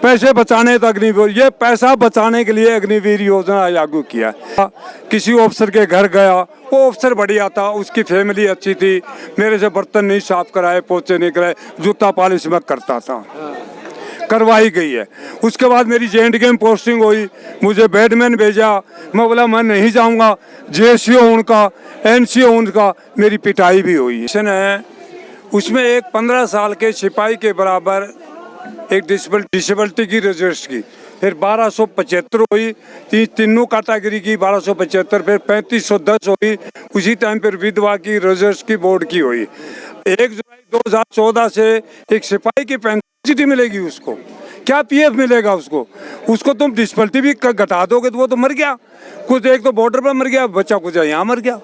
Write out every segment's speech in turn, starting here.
पैसे बचाने तो अग्निवीर, ये पैसा बचाने के लिए अग्निवीर योजना लागू किया। किसी ऑफिसर के घर गया, वो ऑफिसर बढ़िया था, उसकी फैमिली अच्छी थी, मेरे से बर्तन नहीं साफ कराए, पोछे नहीं कराए, जूता पॉलिश में करता था, करवाई गई है। उसके बाद मेरी J&K में पोस्टिंग हुई, मुझे बैडमैन भेजा, मैं बोला मैं नहीं जाऊंगा, JCO उनका, NCO उनका, मेरी पिटाई भी हुई है। उसमें एक 15 साल के सिपाही के बराबर एक डिसेबिलिटी की रजिस्टर की, फिर 1275 हुई, तीनों कैटेगरी की 1275, फिर 3510 हुई, उसी टाइम पर विधवा की रजिस्टर की बोर्ड की हुई। 1 जुलाई 2014 से एक सिपाही की पेंशन मिलेगी उसको, क्या PF मिलेगा उसको तुम डिसेबिलिटी भी घटा दोगे तो वो तो मर गया, कुछ एक तो बॉर्डर पर मर गया बच्चा, कुछ यहाँ मर गया।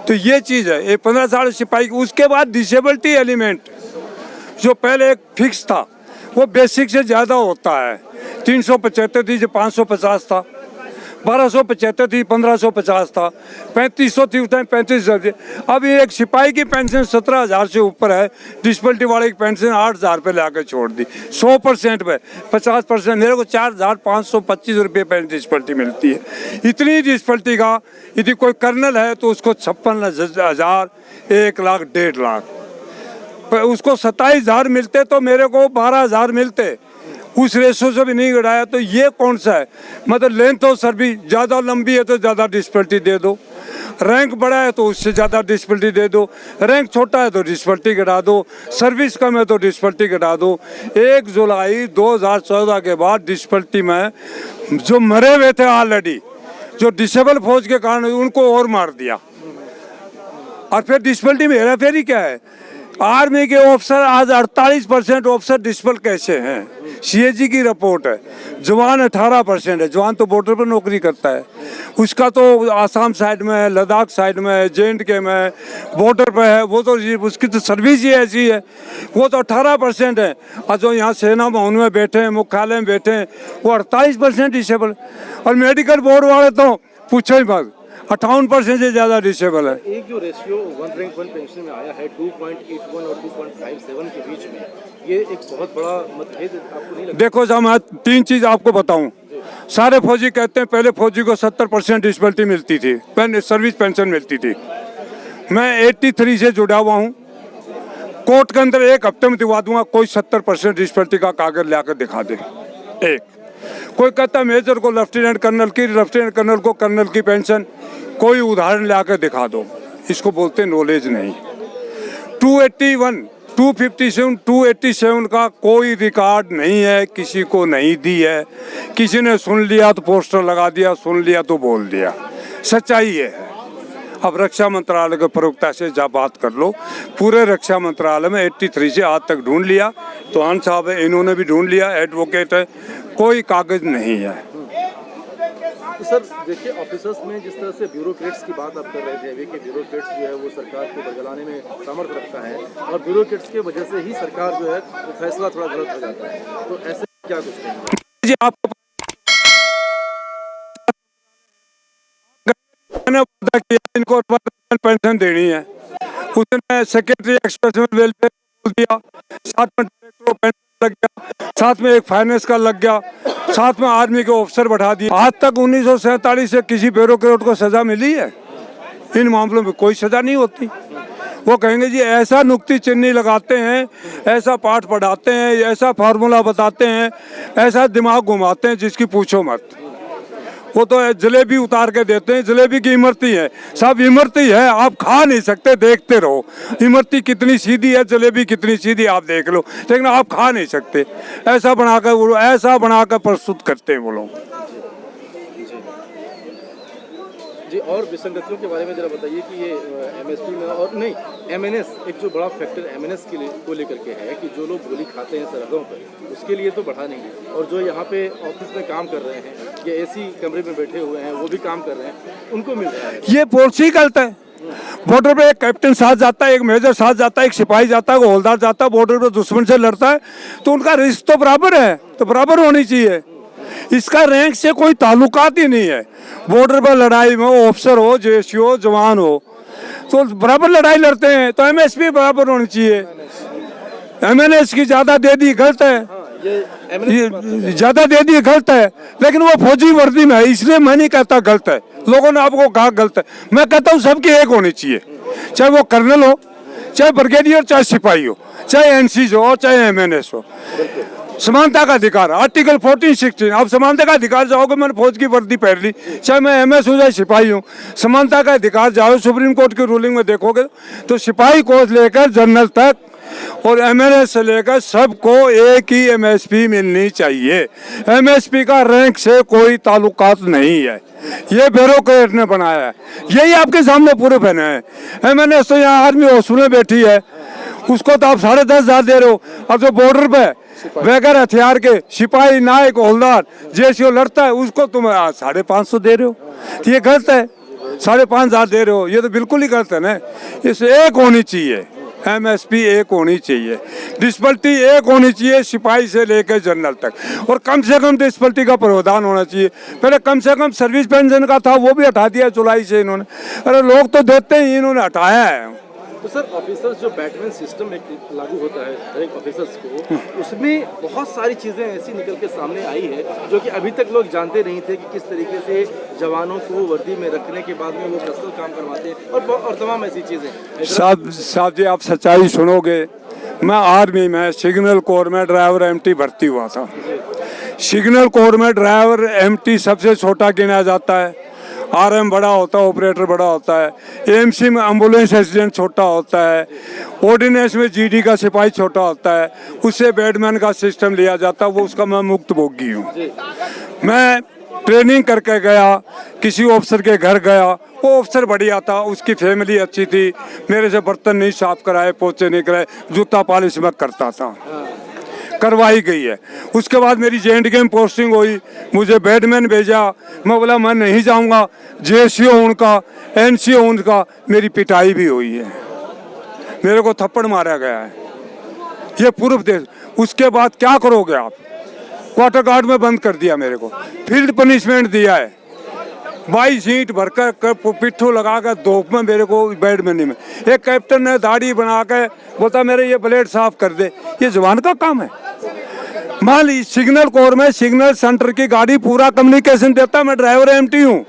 तो ये चीज़ है, एक 15 साल सिपाही की। उसके बाद डिसेबिलिटी एलिमेंट जो पहले एक फिक्स था, वो बेसिक से ज़्यादा होता है। 375 थी जो 550 था, 1275 थी 1550 था, 3500 थी उस टाइम 35,000 थी। अब ये एक सिपाही की पेंशन 17,000 से ऊपर है, डिसेबिलिटी वाले की पेंशन 8,000 पे लाकर छोड़ दी, 100% पे 50%। मेरे को 4,525 रुपये डिसेबिलिटी मिलती है। इतनी डिसेबिलिटी का यदि कोई कर्नल है तो उसको 56,000, 1 लाख, 1.5 लाख, उसको 27,000 मिलते तो मेरे को 12,000 मिलते, उस रेशो से भी नहीं गिराया। तो ये कौन सा है? मतलब लेंथ ऑफ सर्विस ज़्यादा लंबी है तो ज़्यादा डिसेबिलिटी दे दो, रैंक बड़ा है तो उससे ज़्यादा डिसेबिलिटी दे दो, रैंक छोटा है तो डिसेबिलिटी घटा दो, सर्विस कम है तो डिसेबिलिटी घटा दो। 1 जुलाई 2014 के बाद डिसेबिलिटी में जो मरे हुए थे ऑलरेडी, जो डिसेबल फौज के कारण, उनको और मार दिया। और फिर डिसेबिलिटी में हेरा फेरी क्या है? आर्मी के ऑफिसर आज 48% ऑफिसर डिसेबल कैसे हैं? CAG की रिपोर्ट है। जवान 18% है, जवान तो बॉर्डर पर नौकरी करता है, उसका तो आसाम साइड में है, लद्दाख साइड में है, J&K में है, बॉर्डर पर है, वो तो उसकी तो सर्विस ही ऐसी है, वो तो 18% है। और जो यहाँ सेना भवन में बैठे हैं, मुख्यालय में बैठे हैं, वो 48% डिसेबल। और मेडिकल बोर्ड वाले तो पूछो ही मत, 58% से ज़्यादा डिसेबल है। एक जो रेशियो 1 रैंक 1 पेंशन में आया है 2.81 और 2.57 के बीच में, ये एक बहुत बड़ा मतभेद आपको नहीं लगता? देखो साहब, मैं 3 चीज़ आपको बताऊं। सारे फौजी कहते हैं पहले फौजी को 70% डिसेबिलिटी मिलती थी, सर्विस पेंशन मिलती थी। मैं 83 से जुड़ा हुआ हूँ, कोर्ट के अंदर 1 हफ्ते में दिवा दूंगा, कोई 70% डिसेबिलिटी का कागज लाकर दिखा दे। एक कोई कहता है मेजर को लेफ्टिनेंट कर्नल की, लेफ्टिनेंट कर्नल को कर्नल की पेंशन, कोई उदाहरण लाकर दिखा दो। इसको बोलते नॉलेज नहीं। 281, 257, 287 का कोई रिकॉर्ड नहीं है, किसी को नहीं दी है। किसी ने सुन लिया तो पोस्टर लगा दिया, सुन लिया तो बोल दिया, सच्चाई है। अब रक्षा मंत्रालय के प्रवक्ता से जा बात कर लो, पूरे रक्षा मंत्रालय में 83 से आज तक ढूंढ लिया, तो आन साहब है, इन्होंने भी ढूंढ लिया, एडवोकेट है, कोई कागज नहीं है। तो सर देखिए, ऑफिसर्स में जिस तरह से ब्यूरोक्रेट्स की बात आप कर रहे थे, कि ब्यूरोक्रेट्स जो है वो सरकार को बरगलाने में सामर्थ्य रखता है, और ब्यूरोक्रेट्स की वजह से ही सरकार जो है फैसला थोड़ा गलत हो जाता है, तो ऐसे क्या कुछ कहेंगे जी? आपको मैंने वादा किया इनको पेंशन देनी है, उसने सेक्रेटरी एक्सप्रेस वेलफेयर बोल दिया, साथ में डायरेक्टर को पेंशन लग गया, साथ में एक फाइनेंस का लग गया, साथ में आर्मी के ऑफिसर बढ़ा दिए। आज तक 1947 से किसी ब्यूरोक्रेट को सजा मिली है? इन मामलों में कोई सजा नहीं होती। वो कहेंगे जी ऐसा नुक्ती चिन्नी लगाते हैं, ऐसा पाठ पढ़ाते हैं, ऐसा फार्मूला बताते हैं, ऐसा दिमाग घुमाते हैं जिसकी पूछो मत। वो तो जलेबी उतार के देते हैं, जलेबी की इमरती है, सब इमरती है, आप खा नहीं सकते, देखते रहो। इमरती कितनी सीधी है, जलेबी कितनी सीधी, आप देख लो, लेकिन आप खा नहीं सकते। ऐसा बनाकर प्रस्तुत करते हैं वो लोग। जी, और विसंगतियों के बारे में जरा बताइए कि ये MSP में, और नहीं MNS, एक जो बड़ा फैक्टर MNS को लेकर के है कि जो लोग गोली खाते हैं सरहदों पर, उसके लिए तो बढ़ा नहीं, और जो यहाँ पे ऑफिस में काम कर रहे हैं या AC कमरे में बैठे हुए हैं वो भी काम कर रहे हैं, उनको मिल रहा है। ये पॉलिसी गलत है। बॉर्डर पे एक कैप्टन साथ जाता है, एक मेजर साथ जाता है, एक सिपाही जाता है, हवलदार जाता है, बॉर्डर पे दुश्मन से लड़ता है, तो उनका रिस्क तो बराबर है, तो बराबर होनी चाहिए। इसका रैंक से कोई ताल्लुकात ही नहीं है। बॉर्डर पर लड़ाई में ऑफिसर हो, JCO, जवान हो, तो बराबर लड़ाई लड़ते हैं, तो MSP बराबर होनी चाहिए। MNS की ज़्यादा दे दी, गलत है। ये एमएनएस ये ज्यादा दे दिए गलत है, लेकिन वो फौजी वर्दी में है, इसलिए मैं नहीं कहता गलत है। लोगों ने आपको कहा गलत है, मैं कहता हूँ सबकी एक होनी चाहिए, चाहे वो कर्नल हो, चाहे ब्रिगेडियर, चाहे सिपाही हो, चाहे एनसीसी हो, चाहे एमएनएस हो। समानता का अधिकार, आर्टिकल 14-16। आप समानता का अधिकार जाओगे, मैंने फौज की वर्दी पहन ली, चाहे मैं एमएस हूँ चाहे सिपाही हूँ, समानता का अधिकार जाओ सुप्रीम कोर्ट की रूलिंग में देखोगे तो सिपाही को लेकर जनरल तक और एमएनएस से लेकर सबको एक ही एमएसपी मिलनी चाहिए। एमएसपी का रैंक से कोई ताल्लुकात नहीं है, ये ब्यूरोक्रेट ने बनाया है, यही आपके सामने पूरे बने हैं। एमएनएस तो यहाँ आर्मी हॉस्टल में बैठी है, उसको तो आप 10,500 दे रहे हो, और जो बॉर्डर पे बगैर हथियार के सिपाही, नायक, हवलदार जेसीओ लड़ता है, उसको तुम 550 दे रहे हो, तो ये गलत है। 5,500 दे रहे हो, ये तो बिल्कुल ही गलत है ना। इसे एक होनी चाहिए, एमएसपी एक होनी चाहिए, डिस्पलिटी एक होनी चाहिए सिपाही से लेकर जनरल तक, और कम से कम डिस्पलिटी का प्रावधान होना चाहिए। पहले कम से कम सर्विस पेंशन का था, वो भी हटा दिया जुलाई से इन्होंने। अरे लोग तो देते ही, इन्होंने हटाया है। तो सर ऑफिसर्स जो बैटमैन सिस्टम एक लागू होता है हर एक ऑफिसर्स को, उसमें बहुत सारी चीज़ें ऐसी निकल के सामने आई है जो कि अभी तक लोग जानते नहीं थे कि किस तरीके से जवानों को वर्दी में रखने के बाद में वो कसल काम करवाते हैं और तमाम ऐसी चीज़ें। साहब जी, आप सच्चाई सुनोगे, मैं आर्मी में सिग्नल कोर में ड्राइवर एमटी भर्ती हुआ था। सिग्नल कोर में ड्राइवर एमटी सबसे छोटा गिना जाता है, आरएम बड़ा होता है, ऑपरेटर बड़ा होता है, एएमसी में एम्बुलेंस एक्सीडेंट छोटा होता है, ऑर्डिनेंस में जीडी का सिपाही छोटा होता है, उससे बैडमैन का सिस्टम लिया जाता है, वो उसका मैं मुक्त भोगी हूँ। मैं ट्रेनिंग करके गया, किसी ऑफिसर के घर गया, वो ऑफिसर बढ़िया था, उसकी फैमिली अच्छी थी, मेरे से बर्तन नहीं साफ कराए, पोछे नहीं कराए, जूता पॉलिश में करता था, करवाई गई है। उसके बाद मेरी J&K में पोस्टिंग हुई, मुझे बैडमैन भेजा, मैं बोला मैं नहीं जाऊंगा, जेसीओ उनका, एनसीओ उनका, मेरी पिटाई भी हुई है, मेरे को थप्पड़ मारा गया है, ये पूर्व देश। उसके बाद क्या करोगे आप? क्वार्टर गार्ड में बंद कर दिया मेरे को, फील्ड पनिशमेंट दिया है, 22 ईंट भरकर पिट्ठू लगा कर धूप में मेरे को बैडमैनी में। एक कैप्टन ने दाढ़ी बना के बोलता मेरे ये ब्लेड साफ कर दे, ये जवान का काम है। मान ली सिग्नल कोर में सिग्नल सेंटर की गाड़ी पूरा कम्युनिकेशन देता, मैं ड्राइवर एमटी हूँ,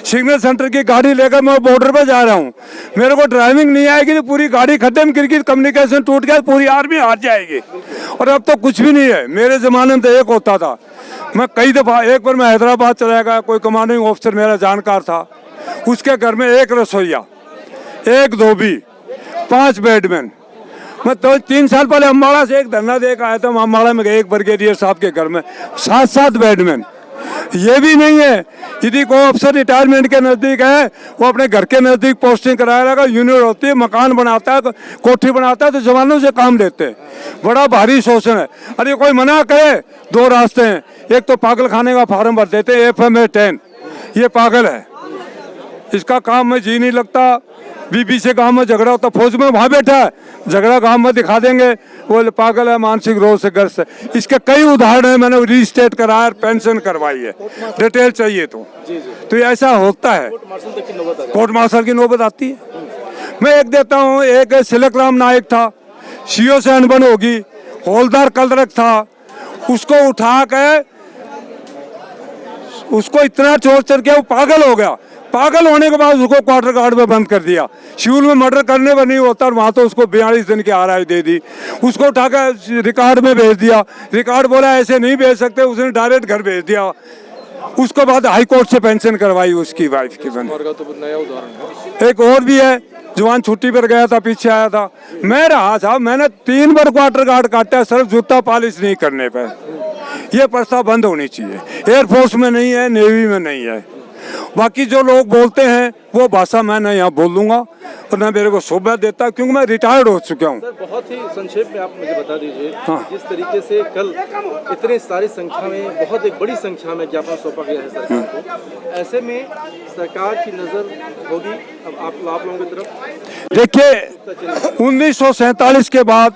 सिग्नल सेंटर की गाड़ी लेकर मैं बॉर्डर पे जा रहा हूँ, मेरे को ड्राइविंग नहीं आएगी तो पूरी गाड़ी खड्डे में गिर गई, कम्युनिकेशन टूट गया, पूरी आर्मी हार जाएगी। और अब तो कुछ भी नहीं है, मेरे ज़माने में तो एक होता था। मैं कई दफ़ा, एक बार मैं हैदराबाद चला गया, कोई कमांडिंग ऑफिसर मेरा जानकार था, उसके घर में एक रसोईया, एक धोबी, 5 बैडमैन। मैं तो 3 साल पहले अम्बाड़ा से एक धरना दे के आया था, अम्बाड़ा में गए एक ब्रिगेडियर साहब के घर में 7-7 बैडमैन। ये भी नहीं है, यदि कोई अफसर रिटायरमेंट के नज़दीक है, वो अपने घर के नज़दीक पोस्टिंग कराएगा, यूनिट होती है, मकान बनाता है, कोठी बनाता है, तो जवानों से काम लेते हैं। बड़ा भारी शोषण है। अरे कोई मना करे, 2 रास्ते हैं, एक तो पागल खाने का फार्म भर देते हैं, FMA 10, ये पागल है, इसका काम में जी नहीं लगता। बीबी से गांव में झगड़ा होता, फौज में वहाँ बैठा है, झगड़ा गांव में दिखा देंगे, वो पागल है, मानसिक रोग से ग्रस्त है। इसके कई उदाहरण है, मैंने रीस्टेट कराया, पेंशन करवाई है, डिटेल चाहिए तो ये ऐसा होता है, कोर्ट मार्शल की नौबत आती है। मैं एक देता हूँ, एक सिलक राम नायक था, सीओ से अनबन होगी, हौलदार कलरक था, उसको उठा के उसको इतना टॉर्चर किया, वो पागल हो गया। पागल होने के बाद उसको क्वार्टर गार्ड में बंद कर दिया। शिवल में मर्डर करने पर नहीं होता, और वहाँ तो उसको 42 दिन की आरआई दे दी। उसको उठाकर रिकॉर्ड में भेज दिया, रिकॉर्ड बोला ऐसे नहीं भेज सकते, उसने डायरेक्ट घर भेज दिया। उसके बाद हाई कोर्ट से पेंशन करवाई उसकी वाइफ की बन। नया उदाहरण है। एक और भी है, जवान छुट्टी पर गया था, पीछे आया था, मैं रहा था, मैंने 3 बार क्वार्टर गार्ड काटा, सिर्फ जूता पॉलिश नहीं करने पर। यह प्रस्ताव बंद होनी चाहिए। एयरफोर्स में नहीं है, नेवी में नहीं है। बाकी जो लोग बोलते हैं वो भाषा मैं ना यहाँ बोल दूंगा और ना मेरे को शोभा देता, क्योंकि मैं रिटायर्ड हो चुका हूँ। सर बहुत ही संक्षेप में आप मुझे बता दीजिए, हाँ। जिस तरीके से कल इतनी सारी संख्या में, बहुत एक बड़ी संख्या में ज्ञापन सौंपा गया है सरकार को, ऐसे में सरकार की नज़र होगी अब आप लोगों की तरफ? देखिए 1947 के बाद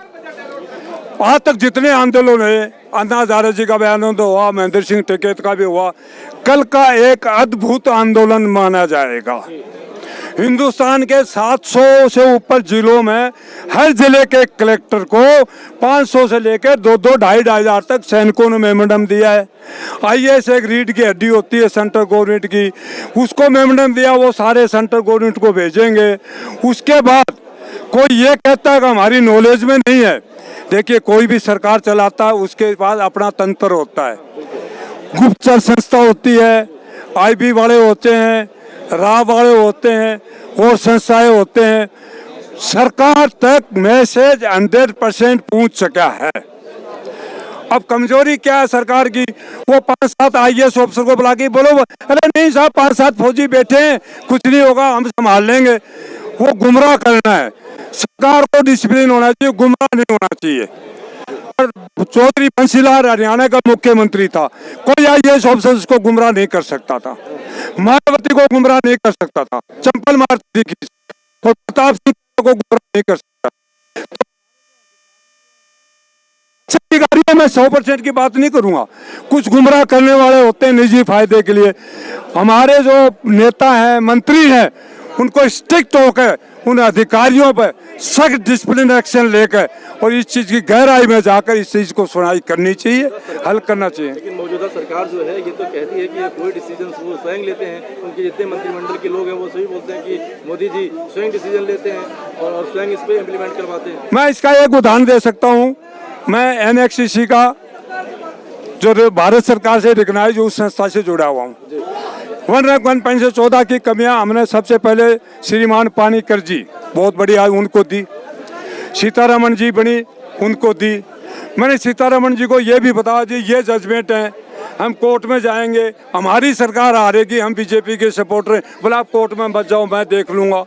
आज तक जितने आंदोलन है, अन्ना हजारे जी का बयान तो हुआ, महेंद्र सिंह टिकैत का भी हुआ, कल का एक अद्भुत आंदोलन माना जाएगा। हिंदुस्तान के 700 से ऊपर जिलों में हर जिले के कलेक्टर को 500 से लेकर 2-2 ढाई हजार तक सैनिकों ने मेमोरेंडम दिया है। आईएएस एक रीढ़ की हड्डी होती है सेंट्रल गवर्नमेंट की, उसको मेमोरेंडम दिया, वो सारे सेंट्रल गवर्नमेंट को भेजेंगे। उसके बाद कोई ये कहता है कि हमारी नॉलेज में नहीं है। देखिए, कोई भी सरकार चलाता है उसके पास अपना तंत्र होता है, गुप्तचर संस्था होती है, आईबी वाले होते हैं, राव वाले होते हैं और संस्थाएं होते हैं। सरकार तक मैसेज 100% पहुंच सका है। अब कमजोरी क्या है सरकार की? वो 5-7 आईएएस ऑफिसर को बुला के बोलो, अरे नहीं साहब 5-7 फौजी बैठे हैं, कुछ नहीं होगा, हम संभाल लेंगे। वो गुमराह करना है। सरकार को डिसिप्लिन होना चाहिए, गुमराह नहीं होना चाहिए। चौधरी बंसीलाल हरियाणा का मुख्यमंत्री था, कोई आईएएस ऑफिसर उसको गुमराह नहीं कर सकता था, मायावती को गुमराह नहीं कर सकता था, चंपल मारती थी और प्रताप सिंह को गुमराह नहीं कर सकता। अधिकारियों में 100% की बात नहीं करूंगा, कुछ गुमराह करने वाले होते हैं निजी फायदे के लिए। हमारे जो नेता हैं, मंत्री हैं, उनको स्ट्रिक्ट होकर उन अधिकारियों पर सख्त डिसिप्लिन एक्शन लेकर और इस चीज की गहराई में जाकर इस चीज को सुनाई करनी चाहिए, हल करना चाहिए। लेकिन मौजूदा सरकार जो है ये तो कहती है कि ये कोई डिसीजन वो स्वयं लेते हैं, उनके जितने मंत्रिमंडल के लोग हैं वो सभी बोलते हैं कि मोदी जी स्वयं डिसीजन लेते हैं और स्वयं इस पर इम्प्लीमेंट करवाते हैं। मैं इसका एक उदाहरण दे सकता हूँ। मैं एनएक्ससीसी का जो भारत सरकार से रिकॉग्नाइज उस संस्था से जुड़ा हुआ हूँ। वन रैंक 1 पेंशन 14 की कमियां हमने सबसे पहले श्रीमान पानीकर जी, बहुत बड़ी आज उनको दी, सीतारमण जी बनी, उनको दी। मैंने सीतारमण जी को ये भी बताया जी ये जजमेंट है, हम कोर्ट में जाएंगे, हमारी सरकार हारेगी, हम बीजेपी के सपोर्टर हैं। बोला आप कोर्ट में बच जाओ, मैं देख लूँगा।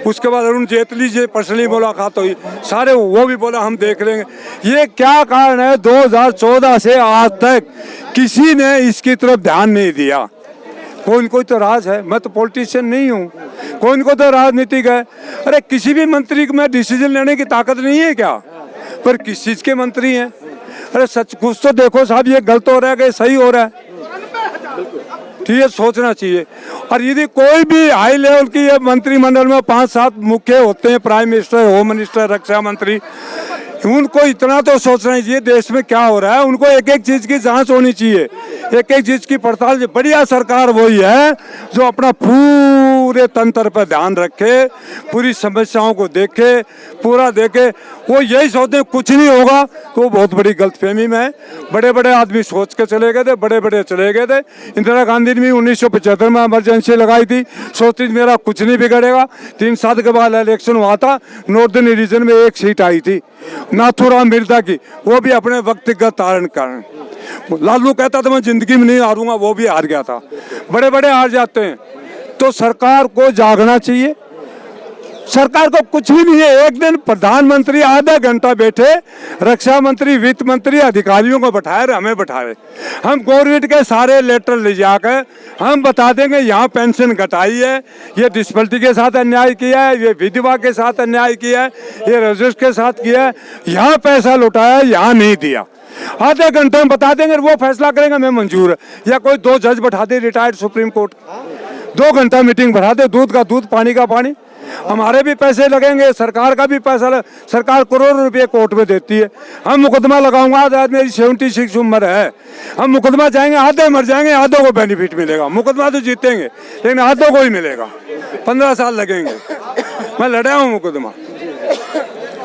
उसके बाद अरुण जेटली जी पर्सनली मुलाकात हुई, सारे वो भी बोला हम देख लेंगे। ये क्या कारण है 2014 से आज तक किसी ने इसकी तरफ ध्यान नहीं दिया? कोई कोई तो राज है, मैं तो पॉलिटिशियन नहीं हूँ, कोई को तो राजनीतिक है। अरे किसी भी मंत्री में डिसीजन लेने की ताकत नहीं है क्या? पर किस चीज़ के मंत्री हैं? अरे सच कुछ तो देखो साहब, ये गलत हो रहा है कि सही हो रहा है? ठीक है, सोचना चाहिए। और यदि कोई भी हाई लेवल की ये मंत्रिमंडल में 5-7 मुख्य होते हैं, प्राइम मिनिस्टर, होम मिनिस्टर, रक्षा मंत्री, उनको इतना तो सोचना चाहिए देश में क्या हो रहा है। उनको एक एक चीज की जांच होनी चाहिए, एक एक चीज की पड़ताल। बढ़िया सरकार वही है जो अपना पूरे तंत्र पर ध्यान रखे, पूरी समस्याओं को देखे, पूरा देखे। वो यही सोचते हैं कुछ नहीं होगा, तो वो बहुत बड़ी गलतफहमी में है। बड़े बड़े आदमी सोच के चले गए थे, बड़े बड़े चले गए थे। इंदिरा गांधी ने भी 1975 में इमरजेंसी लगाई थी, सोचती मेरा कुछ नहीं बिगड़ेगा। 3 साल के बाद इलेक्शन हुआ था, नॉर्दर्न रीजन में 1 सीट आई थी नाथुराम मिर्जा की, वो भी अपने व्यक्तिगत कारण। लालू कहता था मैं जिंदगी में नहीं हारूंगा, वो भी हार गया था। बड़े बड़े हार जाते हैं। तो सरकार को जागना चाहिए। सरकार को कुछ भी नहीं है। एक दिन प्रधानमंत्री आधा घंटा बैठे, रक्षा मंत्री, वित्त मंत्री, अधिकारियों को बैठाए, हमें बैठाए, हम गवर्नमेंट के सारे लेटर ले जाकर हम बता देंगे यहाँ पेंशन घटाई है, ये डिसेबिलिटी के साथ अन्याय किया है, ये विधवा के साथ अन्याय किया है, ये रजिस्टर के साथ किया है, यहाँ पैसा लौटाया, यहाँ नहीं दिया। आधे घंटे में बता देंगे, वो फैसला करेंगे, मैं मंजूर है। या कोई 2 जज बैठा दे रिटायर्ड सुप्रीम कोर्ट, 2 घंटा मीटिंग बढ़ा दे, दूध का दूध, पानी का पानी। हमारे भी पैसे लगेंगे, सरकार का भी पैसा सरकार करोड़ों रुपए कोर्ट में देती है। हम मुकदमा लगाऊंगा, आज मेरी 76 उम्र है, हम मुकदमा जाएंगे, आधे मर जाएंगे, आधों को बेनिफिट मिलेगा। मुकदमा तो जीतेंगे लेकिन आधों को ही मिलेगा, 15 साल लगेंगे। मैं लड़ा हूँ मुकदमा,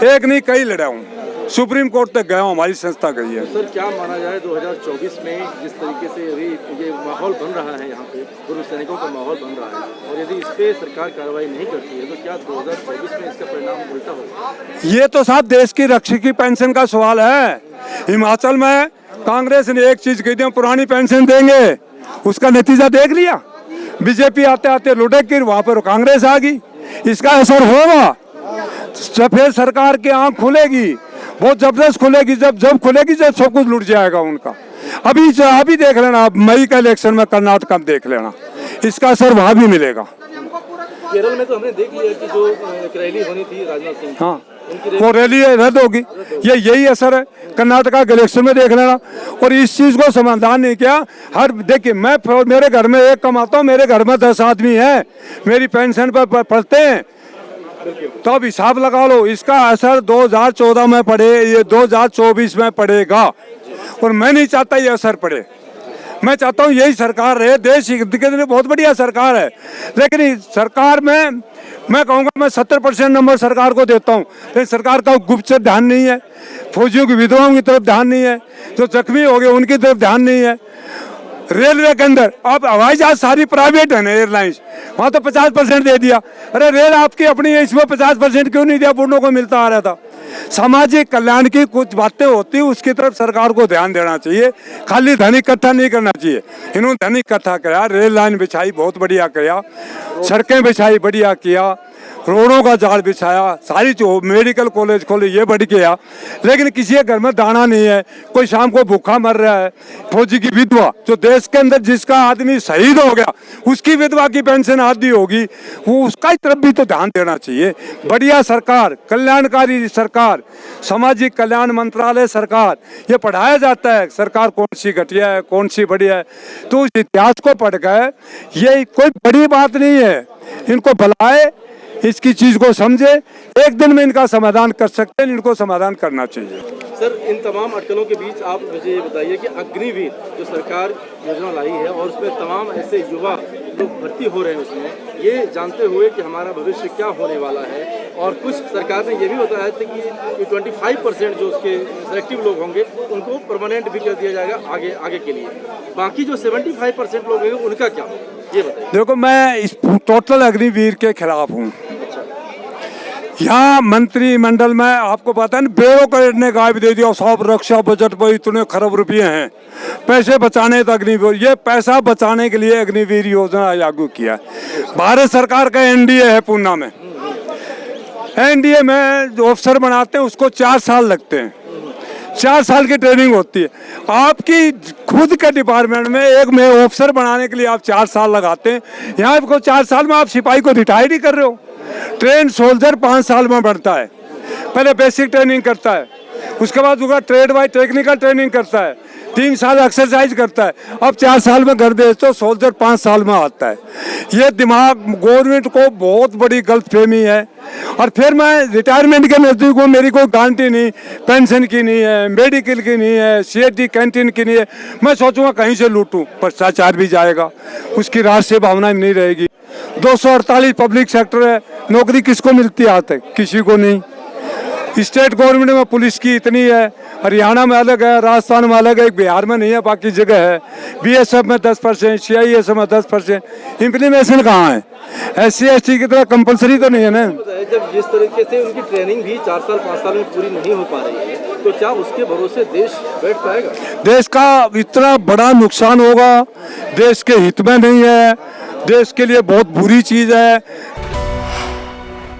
एक नहीं कई लड़ा हूँ, सुप्रीम कोर्ट तक गया हूँ, हमारी संस्था गई है। तो सर क्या माना जाए 2024 में जिस तरीके से अभी ये माहौल बन रहा है, यहाँ पे पूर्व सैनिकों का माहौल बन रहा है, और यदि इस पे सरकार कार्रवाई नहीं करती है तो क्या 2024 में इसका परिणाम उल्टा होगा? ये तो साहब देश की रक्षा की पेंशन का सवाल है। हिमाचल में कांग्रेस ने एक चीज कही थी, पुरानी पेंशन देंगे, उसका नतीजा देख लिया। बीजेपी आते आते लुढ़क गिर, वहां पर कांग्रेस आ गई। इसका असर होगा, फिर सरकार की आंख खुलेगी, बहुत जबरदस्त खुलेगी। जब खुलेगी जब सब कुछ लुट जाएगा उनका। अभी देख लेना आप, मई का इलेक्शन में कर्नाटक में देख लेना, इसका असर वहां भी मिलेगा। केरल में तो हमने देख लिया कि जो एक रैली होनी थी राजनाथ सिंह की, हाँ उनकी वो रैली रद्द होगी। ये यही असर है कर्नाटका के इलेक्शन में, देख लेना। और इस चीज़ को समाधान नहीं किया। हर देखिए, मेरे घर में एक कमाता हूँ, मेरे घर में 10 आदमी हैं, मेरी पेंशन पर पढ़ते हैं, तो अब हिसाब लगा लो। इसका असर 2014 में पड़े, ये 2024 में पड़ेगा, और मैं नहीं चाहता ये असर पड़े। मैं चाहता हूँ यही सरकार रहे, देश के लिए बहुत बढ़िया सरकार है। लेकिन इस सरकार में मैं कहूँगा, मैं 70% नंबर सरकार को देता हूँ, लेकिन सरकार का गुप्तचर ध्यान नहीं है, फौजियों की विधवाओं की तरफ ध्यान नहीं है, जो जख्मी हो गए उनकी तरफ ध्यान नहीं है। रेलवे के अंदर अब हवाई जहाज सारी प्राइवेट है ना, एयरलाइंस, वहाँ तो 50% दे दिया। अरे रेल आपकी अपनी है, इसमें 50% क्यों नहीं दिया? बूढ़ों को मिलता आ रहा था। सामाजिक कल्याण की कुछ बातें होती, उसकी तरफ सरकार को ध्यान देना चाहिए, खाली धन इकट्ठा नहीं करना चाहिए। इन्होंने धन इकट्ठा किया, रेल लाइन बिछाई, बहुत बढ़िया किया, सड़कें बिछाई, बढ़िया किया, रोडों का जाल बिछाया, सारी जो मेडिकल कॉलेज खोले, ये बढ़ गया। लेकिन किसी के घर में दाना नहीं है, कोई शाम को भूखा मर रहा है। फौजी की विधवा, जो देश के अंदर जिसका आदमी शहीद हो गया, उसकी विधवा की पेंशन आधी होगी, वो उसका तरफ भी तो ध्यान देना चाहिए। बढ़िया सरकार, कल्याणकारी सरकार, सामाजिक कल्याण मंत्रालय सरकार, ये पढ़ाया जाता है सरकार कौन सी घटिया है, कौन सी बढ़िया है। तो उस इतिहास को पढ़कर ये कोई बड़ी बात नहीं है, इनको बुलाए, इसकी चीज को समझे, एक दिन में इनका समाधान कर सकते हैं, इनको समाधान करना चाहिए। सर, इन तमाम अटकलों के बीच आप मुझे ये बताइए कि अग्निवीर जो सरकार योजना लाई है और उसमें तमाम ऐसे युवा लोग भर्ती हो रहे हैं उसमें, ये जानते हुए कि हमारा भविष्य क्या होने वाला है, और कुछ सरकार ने ये भी बताया था कि 25% जो उसके सेलेक्टिव लोग होंगे उनको परमानेंट भी कर दिया जाएगा आगे के लिए। बाकी जो 75% लोग होंगे उनका क्या, ये बताइए। देखो, मैं इस टोटल अग्निवीर के खिलाफ हूँ। यहाँ मंत्रिमंडल में आपको पता है ना, ब्यूरोक्रेट ने गायब दे दिया, सब रक्षा बजट पर इतने खरब रुपये हैं, पैसे बचाने तो अग्निवीर, ये पैसा बचाने के लिए अग्निवीर योजना लागू किया। भारत सरकार का एनडीए है पूना में, एनडीए में जो अफसर बनाते हैं उसको 4 साल लगते हैं, 4 साल की ट्रेनिंग होती है। आपकी खुद के डिपार्टमेंट में एक में ऑफिसर बनाने के लिए आप 4 साल लगाते हैं, यहाँ को 4 साल में आप सिपाही को रिटायर ही कर रहे हो। ट्रेन सोल्जर 5 साल में बढ़ता है, पहले बेसिक ट्रेनिंग करता है, उसके बाद उसका ट्रेड वाइज टेक्निकल ट्रेनिंग करता है, 3 साल एक्सरसाइज करता है, अब 4 साल में कर दे तो सोल्जर 5 साल में आता है। ये दिमाग गवर्नमेंट को बहुत बड़ी गलतफहमी है। और फिर मैं रिटायरमेंट के नज़दीक हूँ, मेरी कोई गारंटी नहीं, पेंशन की नहीं है, मेडिकल की नहीं है, सीएटी कैंटीन की नहीं है। मैं सोचूंगा कहीं से लूटूं, भ्रष्टाचार भी जाएगा, उसकी राष्ट्रीय भावना नहीं रहेगी। 248 पब्लिक सेक्टर है, नौकरी किसको मिलती है आज तक? किसी को नहीं। स्टेट गवर्नमेंट में पुलिस की इतनी है, हरियाणा में अलग है, राजस्थान में अलग है, बिहार में नहीं है, बाकी जगह है। बीएसएफ में 10%, सीआईएसएफ में 10%। इम्प्लीमेंटेशन कहाँ है? SC/ST की तरह कंपलसरी तो नहीं है ना। जब जिस तरीके से उनकी ट्रेनिंग भी 4 साल 5 साल में पूरी नहीं हो पा रही है, तो क्या उसके भरोसे देश बैठ पाएगा? देश का इतना बड़ा नुकसान होगा, देश के हित में नहीं है, देश के लिए बहुत बुरी चीज़ है।